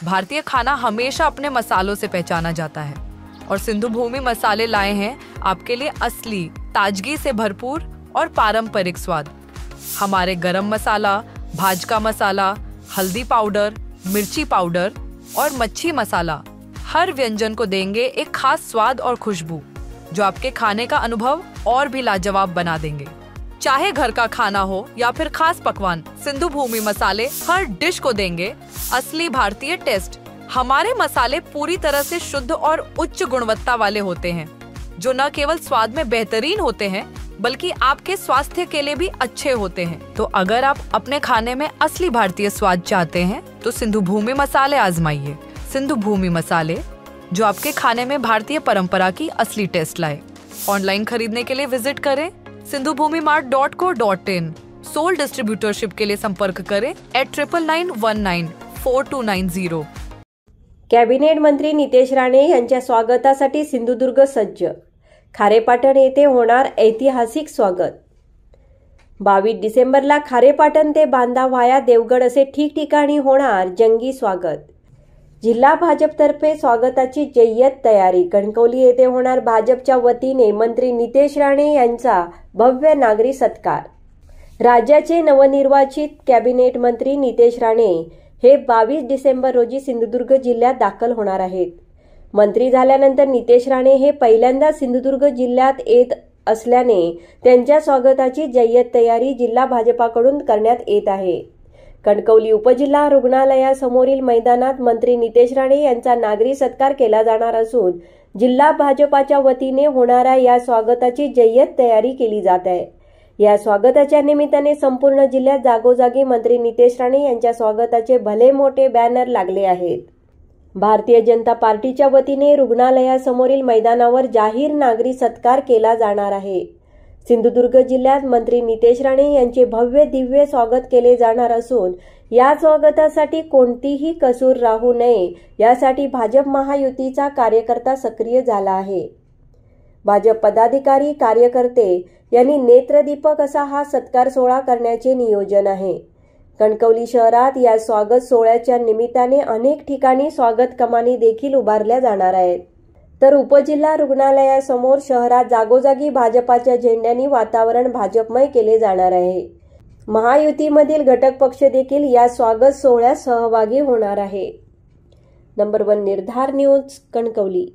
भारतीय खाना हमेशा अपने मसालों से पहचाना जाता है और सिंधु भूमि मसाले लाए हैं आपके लिए असली, ताजगी से भरपूर और पारंपरिक स्वाद। हमारे गरम मसाला, भाजका मसाला, हल्दी पाउडर, मिर्ची पाउडर और मच्छी मसाला हर व्यंजन को देंगे एक खास स्वाद और खुशबू जो आपके खाने का अनुभव और भी लाजवाब बना देंगे। चाहे घर का खाना हो या फिर खास पकवान, सिंधु भूमि मसाले हर डिश को देंगे असली भारतीय टेस्ट। हमारे मसाले पूरी तरह से शुद्ध और उच्च गुणवत्ता वाले होते हैं जो न केवल स्वाद में बेहतरीन होते हैं बल्कि आपके स्वास्थ्य के लिए भी अच्छे होते हैं। तो अगर आप अपने खाने में असली भारतीय स्वाद चाहते हैं तो सिंधु भूमि मसाले आजमाइए। सिंधु भूमि मसाले जो आपके खाने में भारतीय परंपरा की असली टेस्ट लाए। ऑनलाइन खरीदने के लिए विजिट करें sindhubhumimart.co.in। सोल डिस्ट्रीब्यूटरशिप के लिए संपर्क करें @99194290। कॅबिनेट मंत्री नितेश राणे यांच्या स्वागतासाठी सिंधुदुर्ग सज्ज। खारेपाटण येथे होणार ऐतिहासिक स्वागत। 22 डिसेंबरला खारेपाटण ते बांदा व्हाया देवगड असे ठिकठिकाणी होणार जंगी स्वागत। जिल्हा भाजपतर्फे स्वागताची जय्यत तयारी। कणकवली येथे होणार भाजपच्या वतीने मंत्री नितेश राणे यांचा भव्य नागरी सत्कार। राज्याचे नवनिर्वाचित कॅबिनेट मंत्री नितेश राणे हे 22 डिसेंबर रोजी सिंधुदुर्ग जिल्ह्यात दाखल होणार आहेत। मंत्री झाल्यानंतर नितेश राणे हे पहिल्यांदा सिंधुदुर्ग जिल्ह्यात येत असल्याने त्यांच्या स्वागताची जय्यत तयारी जिल्हा भाजपाकडून करण्यात येत आहे। कणकवली उपजिल्हा रुग्णालयासमोरील मैदानात मंत्री नितेश राणे यांचा नागरी सत्कार केला जाणार असून जिल्हा भाजपाच्या वतीने होणाऱ्या या स्वागताची जय्यत तयारी केली जात आहे। या स्वागताच्या निमित्ताने संपूर्ण जिल्ह्यात जागोजागी मंत्री नितेश राणे यांच्या स्वागताचे भले मोठे बॅनर लागले आहेत। भारतीय जनता पार्टीच्या वतीने रुग्णालयासमोरील मैदानावर जाहीर नागरी सत्कार केला जाणार आहे। सिंधुदुर्ग जिल्ह्यात मंत्री नितेश राणे यांचे भव्य दिव्य स्वागत केले जाणार असून या स्वागतासाठी कोणतीही कसूर राहू नये यासाठी भाजप महायुतीचा कार्यकर्ता सक्रिय झाला आहे। भाजप पदाधिकारी, कार्यकर्ते यांनी नेत्रदीपक असा हा सत्कार सोहळा करण्याचे नियोजन आहे। कणकवली शहरात या स्वागत सोहळ्याच्या निमित्ताने अनेक ठिकाणी स्वागत कमानी देखील उभारल्या जाणार आहेत। तर उपजिल्हा रुग्णालयासमोर शहरात जागोजागी भाजपाच्या झेंड्यांनी वातावरण भाजपमय केले जाणार आहे। महायुतीमधील घटक पक्ष देखील या स्वागत सोहळ्यात सहभागी होणार आहे। नंबर 1 निर्धार न्यूज, कणकवली।